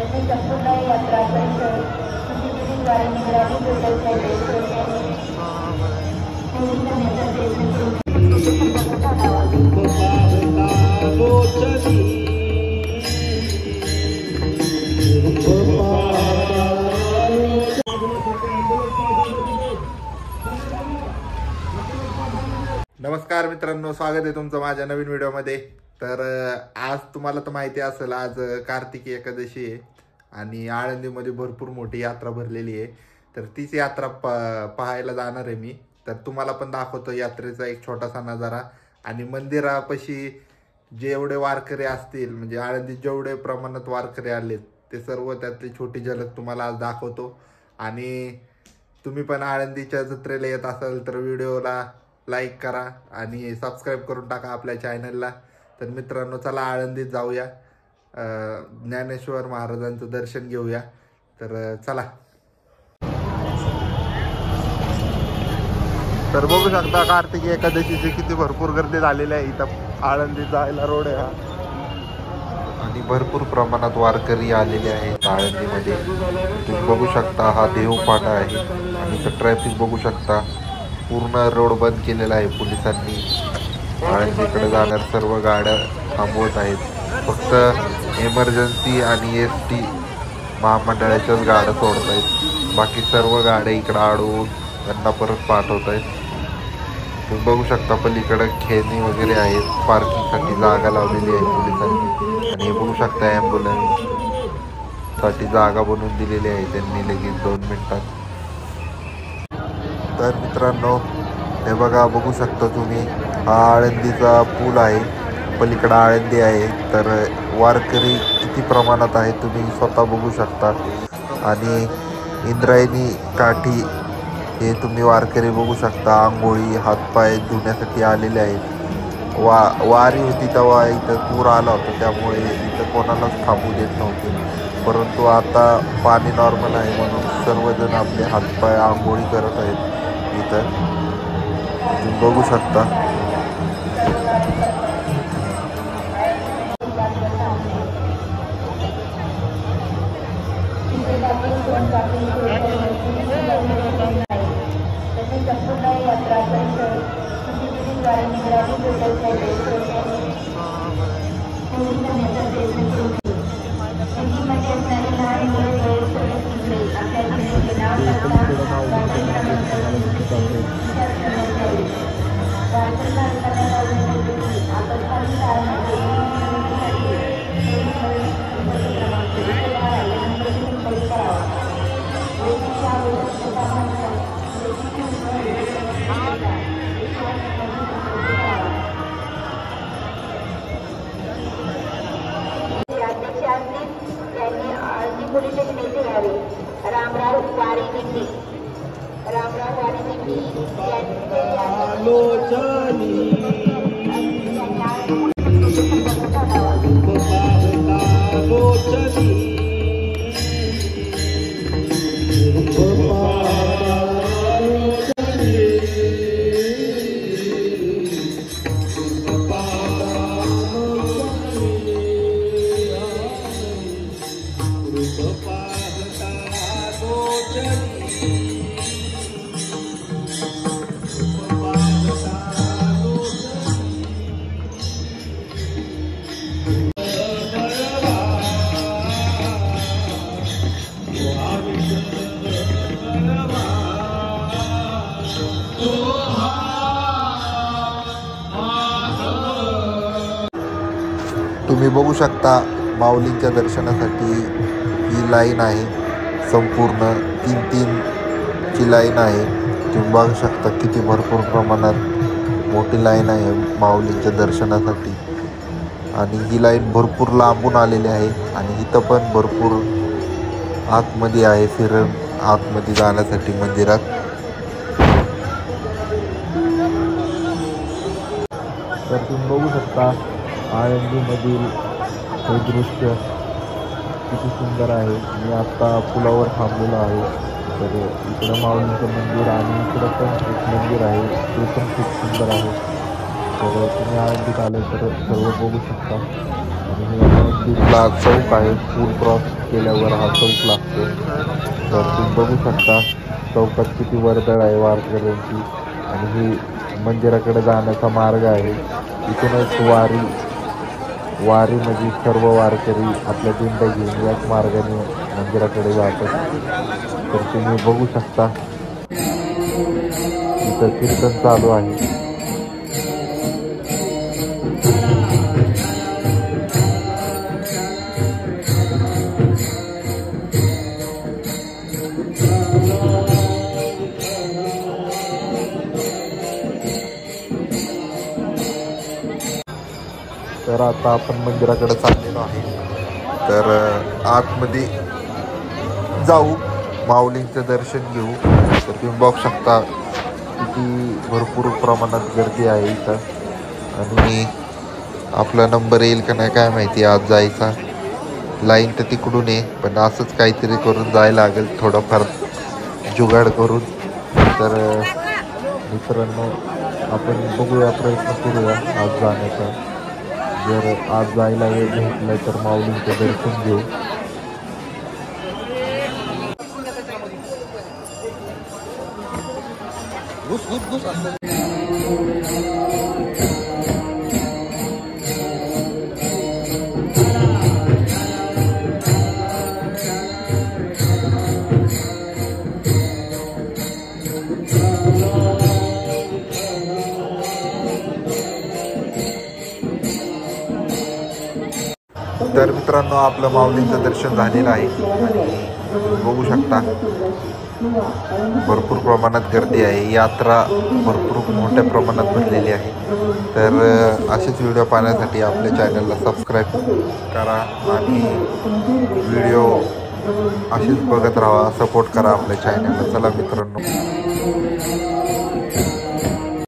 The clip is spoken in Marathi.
तसेच संपूर्ण यात्रा परिसर सीसीटीव्हीद्वारे निगराणी पोर्टलच्या करण्याचा प्रयत्न करू. नमस्कार मित्रांनो, स्वागत आहे तुमचं माझ्या नवीन व्हिडिओमध्ये. तर आज तुम्हाला तर माहिती असेल, आज कार्तिकी एकादशी आहे आणि आळंदीमध्ये भरपूर मोठी यात्रा भरलेली आहे. तर तीच यात्रा पाहायला जाणार आहे मी. तर तुम्हाला पण दाखवतो यात्रेचा एक छोटासा नजारा आणि मंदिरापाशी जेवढे वारकरी असतील, म्हणजे आळंदीत जेवढे प्रमाणात वारकरी आलेत ते सर्व त्यातली छोटी झलक तुम्हाला आज दाखवतो. आणि तुम्ही पण आळंदीच्या जत्रेला येत असाल तर व्हिडिओला लाईक करा आणि सबस्क्राईब करून टाका आपल्या चॅनलला. तर मित्रांनो, चला आळंदीत जाऊया, ज्ञानेश्वर महाराजांचं दर्शन घेऊया. तर चला. तर बघू शकता कार्तिकी एकादशीची किती भरपूर गर्दी झालेली आहे. इथं आळंदीत जायला रोड आहे हा आणि भरपूर प्रमाणात वारकरी आलेले आहेत आळंदीमध्ये. तुम्ही बघू शकता हा देवपाटा आहे आणि इथं ट्रॅफिक बघू शकता, पूर्ण रोड बंद केलेला आहे पोलिसांनी. आळंदीकडे जाणार सर्व गाड्या थांबवत आहेत. फक्त एमर्जन्सी आणि एसटी महामंडळाच्याच गाड्या सोडत आहेत. बाकी सर्व गाड्या इकडं अडवून त्यांना परत पाठवत आहेत. तुम्ही बघू शकता पलीकडे खेळणी वगैरे आहेत, पार्किंगसाठी जागा लावलेली आहे पोलिसांनी. आणि हे बघू शकता ॲम्ब्युलन्ससाठी जागा बनवून दिलेली आहे त्यांनी लगेच 2 मिनिटात. तर मित्रांनो, हे बघा, बघू शकता तुम्ही, हा आळंदीचा पूल आहे, पलीकडे आळंदी आहे. तर वारकरी किती प्रमाणात आहे तुम्ही स्वतः बघू शकता. आणि इंद्रायणी काठी हे तुम्ही वारकरी बघू शकता, आंघोळी हातपाय धुण्यासाठी आलेले आहेत. वारी होती तेव्हा इथं पूर आला होता, त्यामुळे इथं कोणालाच थांबू देत नव्हते. परंतु आता पाणी नॉर्मल आहे म्हणून सर्वजण आपले हातपाय आंघोळी करत आहेत. इथं तुम्ही बघू शकता. तसेच संपूर्ण यात्रा परिसर सीसीटीव्हीद्वारे निगराणी पोर्टलच्या करण्याचा प्रयत्न करू. सिटीमध्ये असणारे लहान मुले गैरसोयीस तिकडे आपल्या जिल्ह्याचे नाव आपत्कालीन पोलीस स्टेशन येथे यावे. रामराव वारीदिंडी तुम्ही बघू शकता माऊलींच्या दर्शनासाठी ही लाईन आहे, संपूर्ण 3 ची लाईन आहे. तुम्ही बघू शकता किती भरपूर प्रमाणात मोठी लाईन आहे माऊलींच्या दर्शनासाठी. आणि ही लाईन भरपूर लांबून आलेली आहे आणि इथं पण भरपूर आतमध्ये आहे, आतमध्ये जाण्यासाठी मंदिरात. तर तुम्ही बघू शकता आळंदीमधील हे दृश्य किती सुंदर आहे. मी आत्ता पुलावर थांबलेलो आहे. तर इकडं माऊलींचं मंदिर आणि इकडं पण एक मंदिर आहे, ते पण खूप सुंदर आहे. तर तुम्ही आळंदीत आले तर सर्व बघू शकता. आणि हे आळंदीतला चौक आहे, पूल क्रॉस केल्यावर हा चौक लागतो. तर तुम्ही बघू शकता चौकात किती वर्दळ आहे वारकऱ्यांची. आणि ही मंदिराकडे जाण्याचा मार्ग आहे. इथूनच वारीमध्ये सर्व वारकरी आपल्या दिंड्या घेऊन याच मार्गाने मंदिराकडे जातात. तर तुम्ही बघू शकता इथं कीर्तन चालू आहे. तर आता आपण मंदिराकडे चाललेलो आहे. तर आतमध्ये जाऊ, माऊलींचं दर्शन घेऊ. तर तुम्ही बघू शकता किती भरपूर प्रमाणात गर्दी आहे इथं. आणि आपला नंबर येईल का नाही काय माहिती आज जायचा. लाईन तर तिकडून आहे, पण असंच काहीतरी करून जायला लागेल, थोडंफार जुगाड करून. तर मित्रांनो आपण बघूया, प्रयत्न करूया आज जाण्याचा. जर आज जायला वेळ भेटला तर माऊलींचं दर्शन घेऊ. तर मित्रांनो आपलं माऊलींचं दर्शन झालेलं आहे. आणि बघू शकता भरपूर प्रमाणात गर्दी आहे. यात्रा भरपूर मोठ्या प्रमाणात भरलेली आहे. तर असेच व्हिडिओ पाहण्यासाठी आपल्या चॅनलला सबस्क्राईब करा आणि व्हिडिओ असेच बघत राहा, सपोर्ट करा आपल्या चॅनलला. चला मित्रांनो.